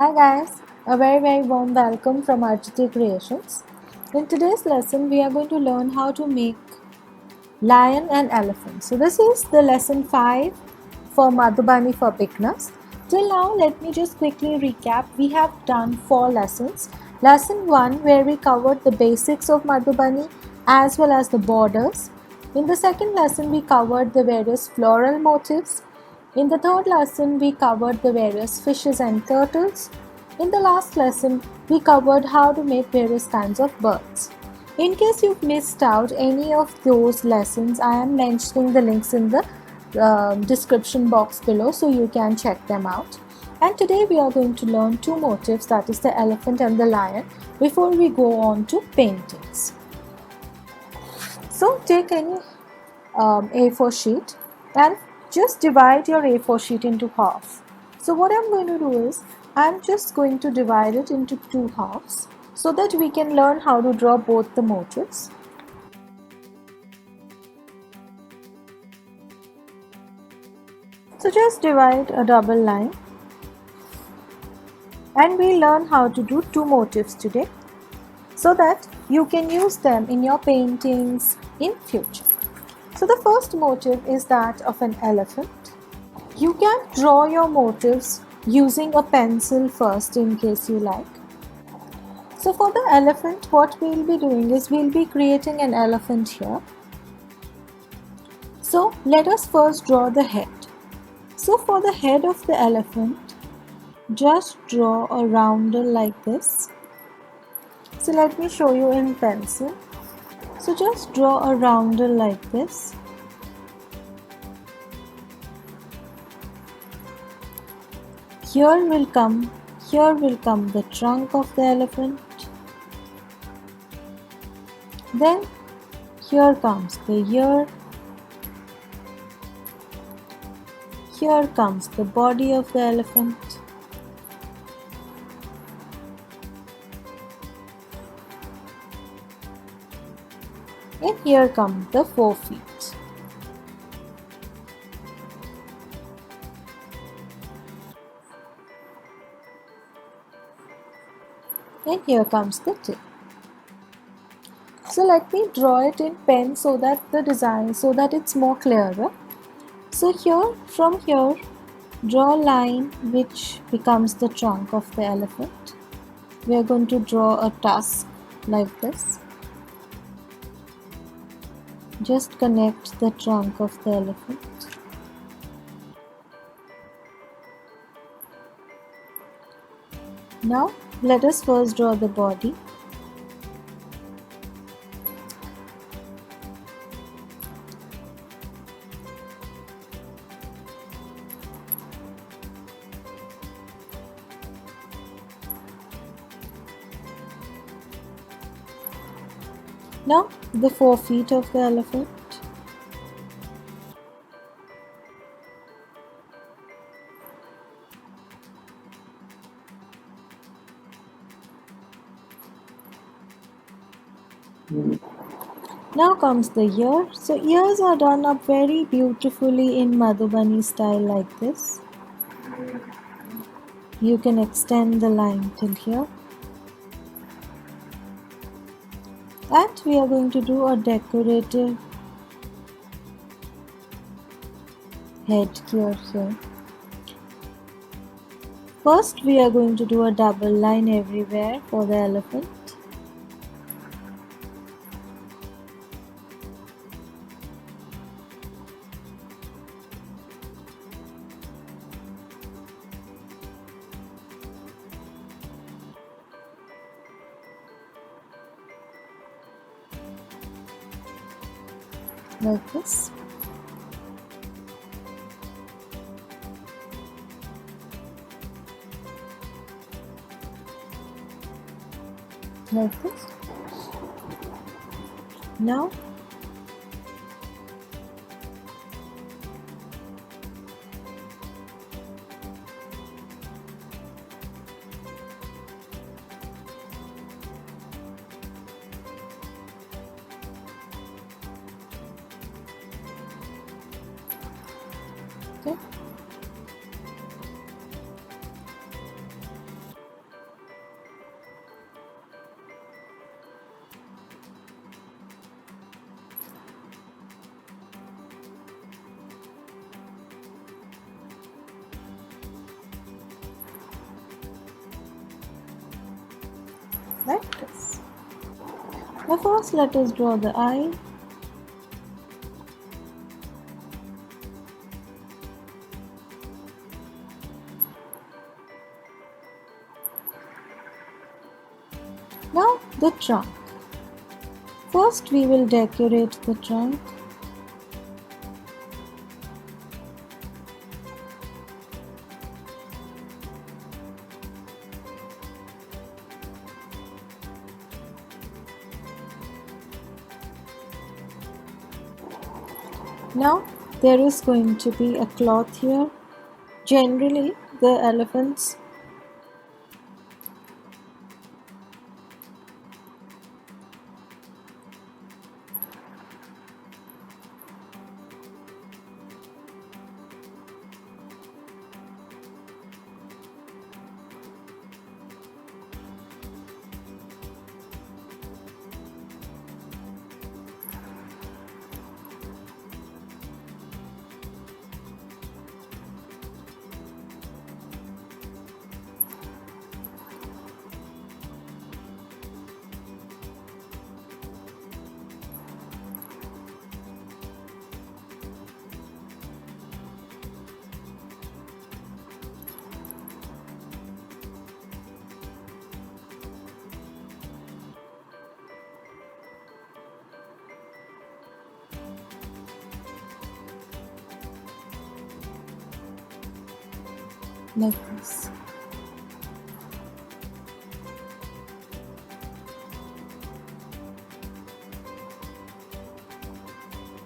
Hi guys, a very warm welcome from RGT Creations. In today's lesson, we are going to learn how to make lion and elephant. So this is the lesson 5 for Madhubani for beginners. Till now, let me just quickly recap. We have done 4 lessons. Lesson 1 where we covered the basics of Madhubani as well as the borders. In the second lesson, we covered the various floral motifs. In the third lesson, we covered the various fishes and turtles. In the last lesson, we covered how to make various kinds of birds. In case you've missed out any of those lessons, I am mentioning the links in the description box below so you can check them out. And today we are going to learn two motifs, that is the elephant and the lion, before we go on to paintings. So take any A4 sheet and just divide your A4 sheet into half. So what I'm going to do is I'm just going to divide it into two halves so that we can learn how to draw both the motifs. So just divide a double line and we'll learn how to do two motifs today so that you can use them in your paintings in future. So the first motif is that of an elephant. You can draw your motifs using a pencil first in case you like. So for the elephant, what we'll be doing is we'll be creating an elephant here. So let us first draw the head. So for the head of the elephant, just draw a roundel like this. So let me show you in pencil. So just draw a roundel like this. Here will come the trunk of the elephant. Then here comes the ear. Here comes the body of the elephant. And here come the 4 feet. And here comes the tail. So let me draw it in pen so that it's more clearer. So here, from here, draw a line which becomes the trunk of the elephant. We are going to draw a tusk like this. Just connect the trunk of the elephant. Now let us first draw the body. Now the 4 feet of the elephant. Now comes the ear. So ears are done up very beautifully in Madhubani style like this. You can extend the line till here. And we are going to do a decorative headgear here. First we are going to do a double line everywhere for the elephant. Like this. Like this. Now okay. like this. Now first let us draw the eye. Now the trunk. First we will decorate the trunk. Now there is going to be a cloth here. Generally the elephants like this.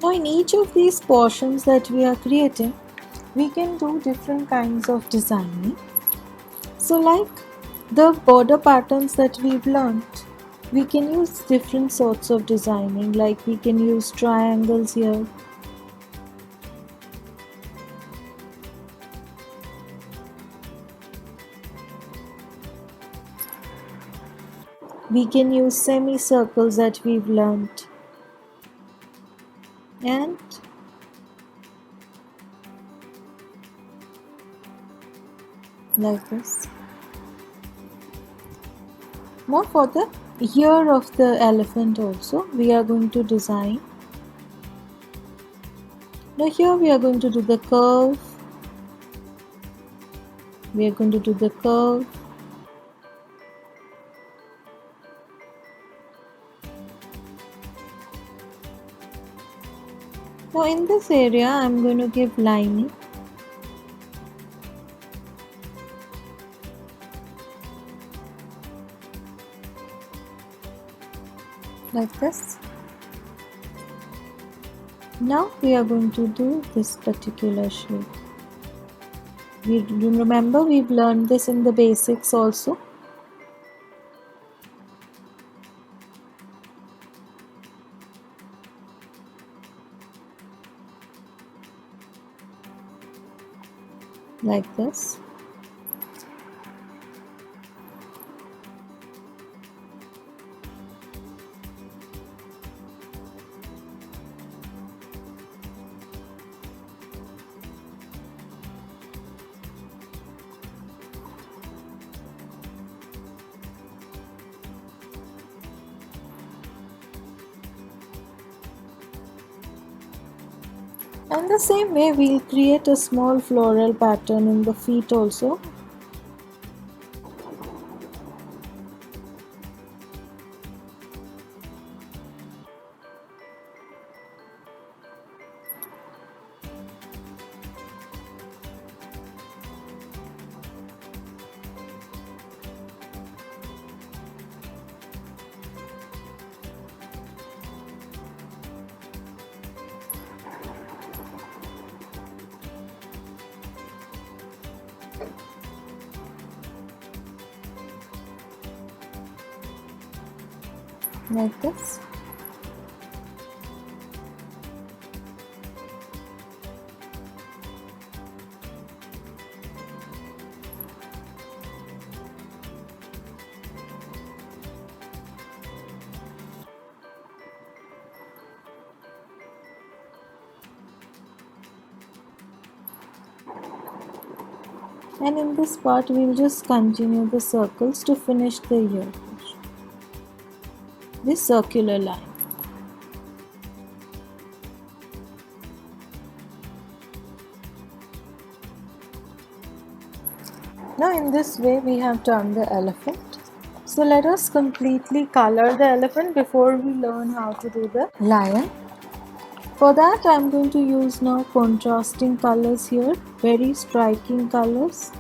Now in each of these portions that we are creating, we can do different kinds of designing. So like the border patterns that we've learnt, we can use different sorts of designing, like we can use triangles here. We can use semicircles that we've learnt. And like this. Now for the ear of the elephant also, we are going to design. Now here we are going to do the curve. We are going to do the curve. Now in this area, I am going to give lining. Like this. Now we are going to do this particular shape. We remember we've learned this in the basics also. Like this. And the same way we'll create a small floral pattern in the feet also. Like this. And in this part we'll just continue the circles to finish the ear portion. this circular line. Now in this way we have done the elephant. So let us completely color the elephant before we learn how to do the lion. For that I am going to use now contrasting colors here, very striking colors.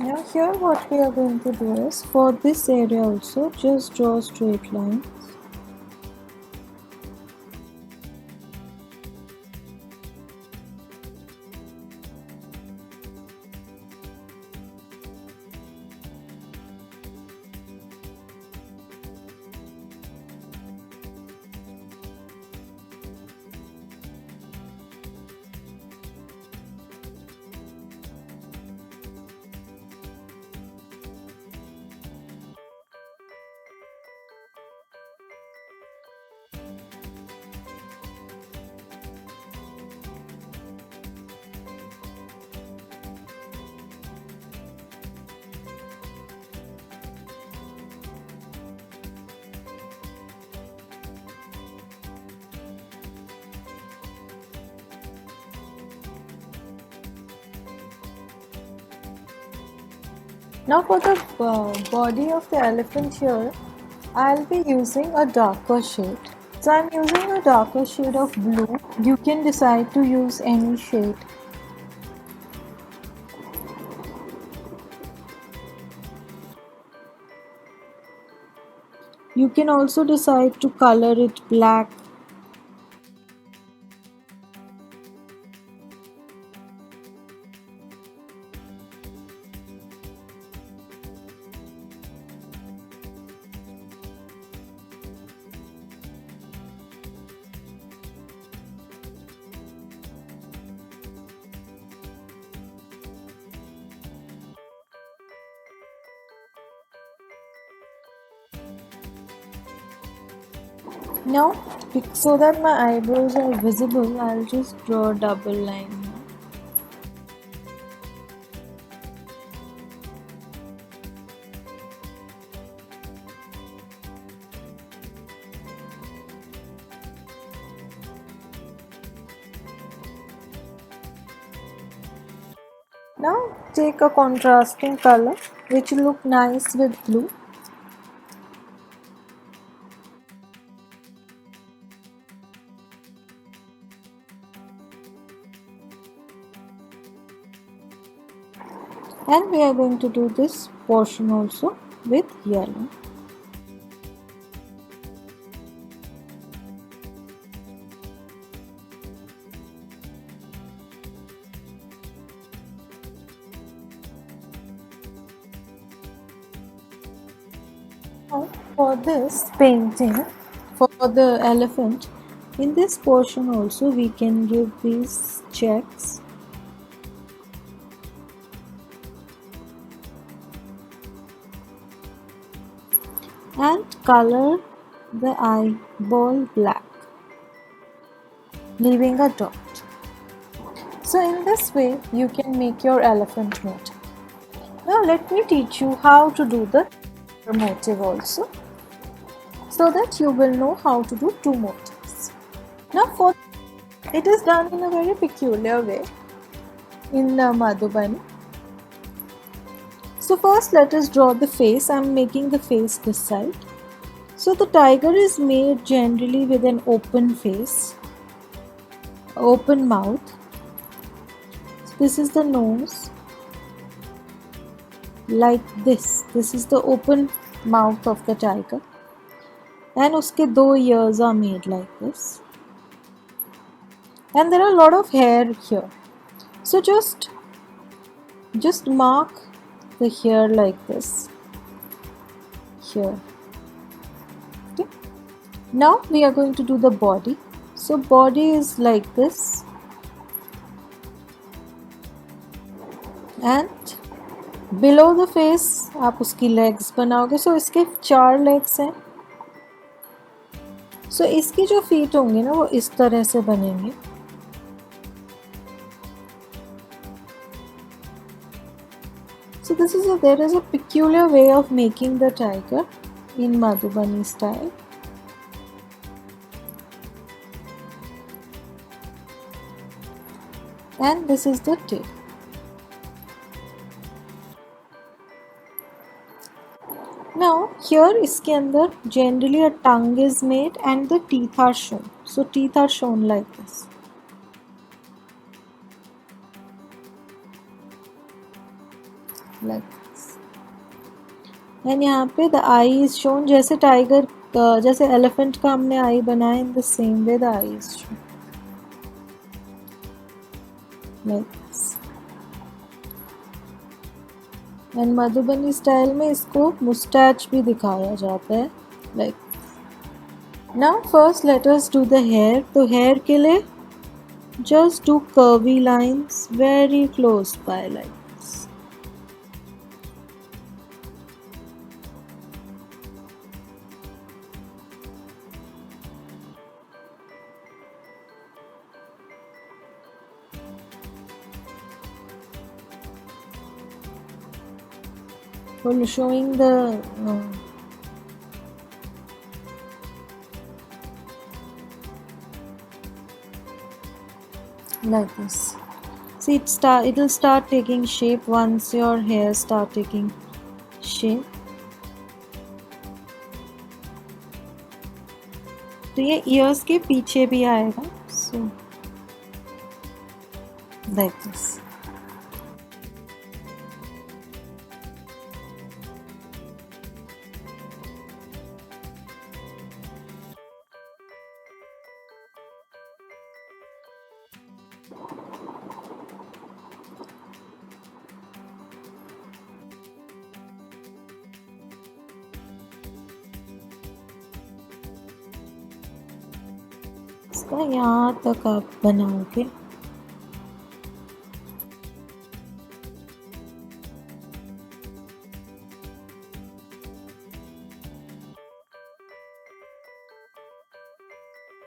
Now here what we are going to do is, for this area also, just draw straight lines. Now for the body of the elephant here, I'll be using a darker shade. So I'm using a darker shade of blue. You can decide to use any shade. You can also decide to color it black. Now, so that my eyebrows are visible, I'll just draw a double line here. Now take a contrasting color which will look nice with blue. And we are going to do this portion also with yellow. Now for this painting, for the elephant, in this portion also we can give these checks. And color the eyeball black, leaving a dot. So in this way you can make your elephant motif. Now let me teach you how to do the motif also, so that you will know how to do two motifs. Now for it is done in a very peculiar way in Madhubani. So first let us draw the face. I am making the face this side. So the tiger is made generally with an open face, open mouth. So this is the nose, like this. This is the open mouth of the tiger. And uske 2 ears are made like this. And there are a lot of hair here. So just just mark the hair like this here. Okay, now we are going to do the body. So body is like this, and below the face आप उसकी legs बनाओगे. So इसके 4 legs हैं. So इसकी जो feet होंगे ना वो इस तरह से बनेंगे. So there is a peculiar way of making the tiger in Madhubani style. And this is the tail. Now here इसके अंदर generally a tongue is made and the teeth are shown. So teeth are shown like this. Like this. And यहाँ पे the eye is shown जैसे tiger जैसे elephant का हमने eye बनाया, in the same way the eye is shown. Like this. And Madhubani style में इसको moustache भी दिखाया जाता है. Like now first let us do the hair. तो हेयर के लिए just do curvy lines very close by like this. For showing the like this. See, it will start taking shape once your hair start taking shape. तो ये ears के पीछे भी आएगा. So like this. इसका यहाँ तक आप बनाओगे.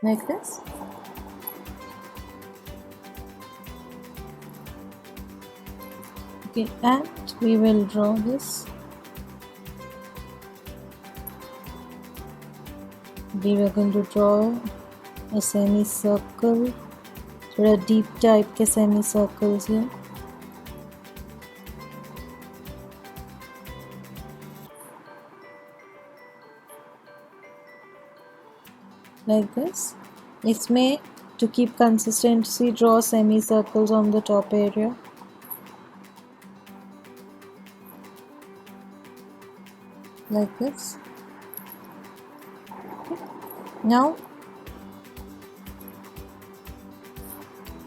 Like this. Okay, and we will draw this. We are going to draw a semicircle, थोड़ा deep type के semicircles here. Like this. इसमें to keep consistency, draw semicircles on the top area. Like this. Okay. Now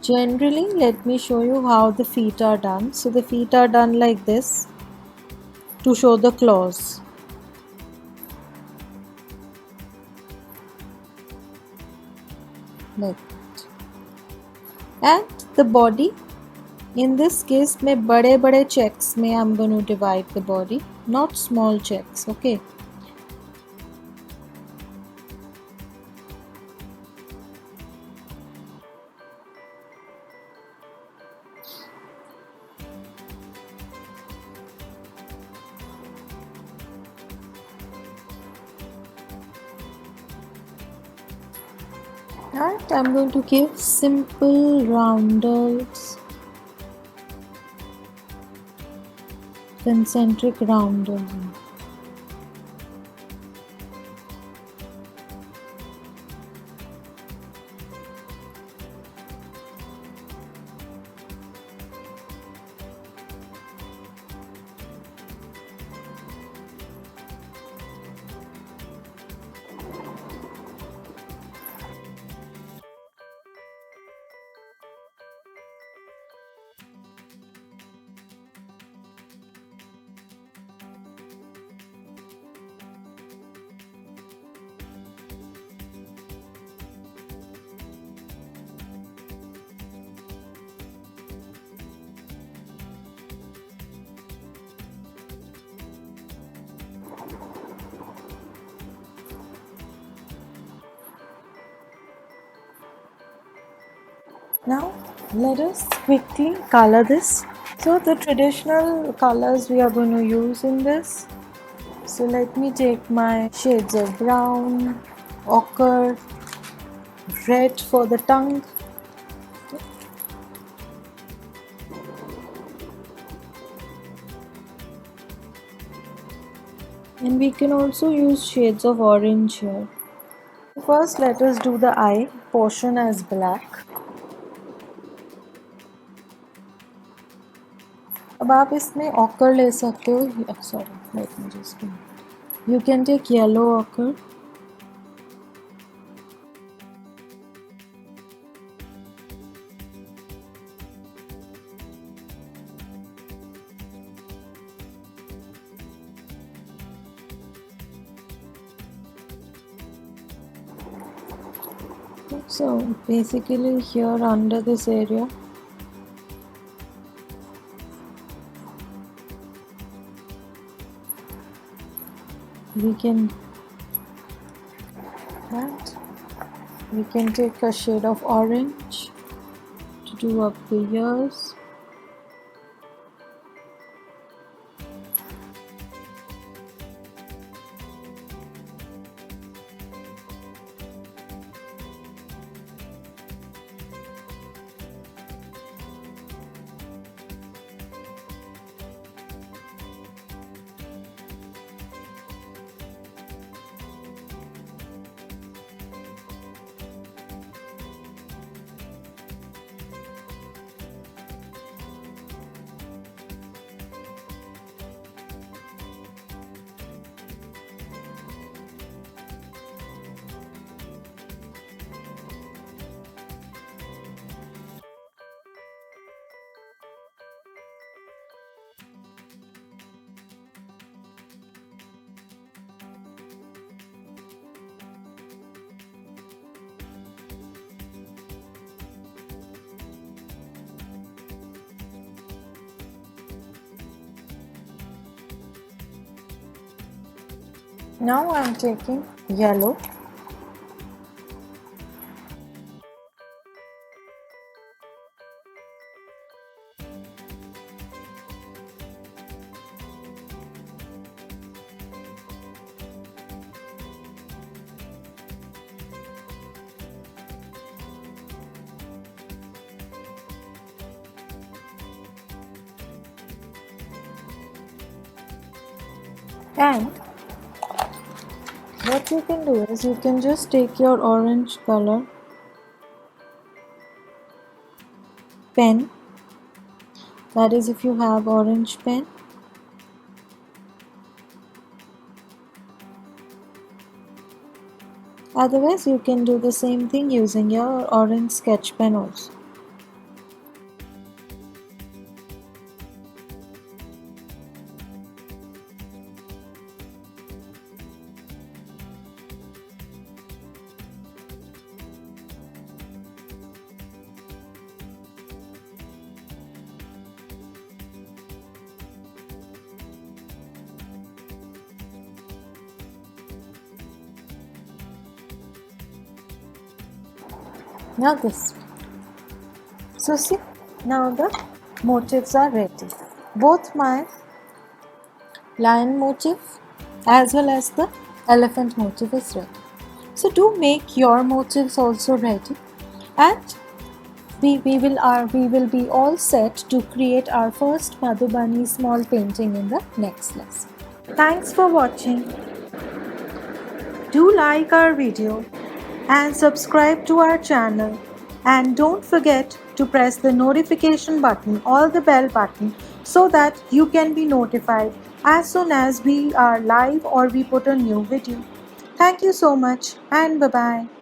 generally let me show you how the feet are done. So the feet are done like this to show the claws. Like that. And the body, in this case मैं बड़े बड़े checks में I'm going to divide the body, not small checks. Okay. And I'm going to give simple roundels, concentric roundels. Now let us quickly color this. So the traditional colors we are going to use in this. So let me take my shades of brown, ochre, red for the tongue. And we can also use shades of orange here. First let us do the eye portion as black. अब आप इसमें ochre ले सकते हो. Sorry, let me just do. You can take yellow ochre. So basically here under this area we can take a shade of orange to do up the ears. Now I am taking yellow. And what you can do is you can just take your orange color pen, that is if you have orange pen, otherwise you can do the same thing using your orange sketch pen also. Now this. So see, now the motifs are ready. Both my lion motif as well as the elephant motif is ready. So do make your motifs also ready, and we will be all set to create our first Madhubani small painting in the next lesson. Thanks for watching. Do like our video and subscribe to our channel, and don't forget to press the notification button or the bell button so that you can be notified as soon as we are live or we put a new video. Thank you so much, and bye bye.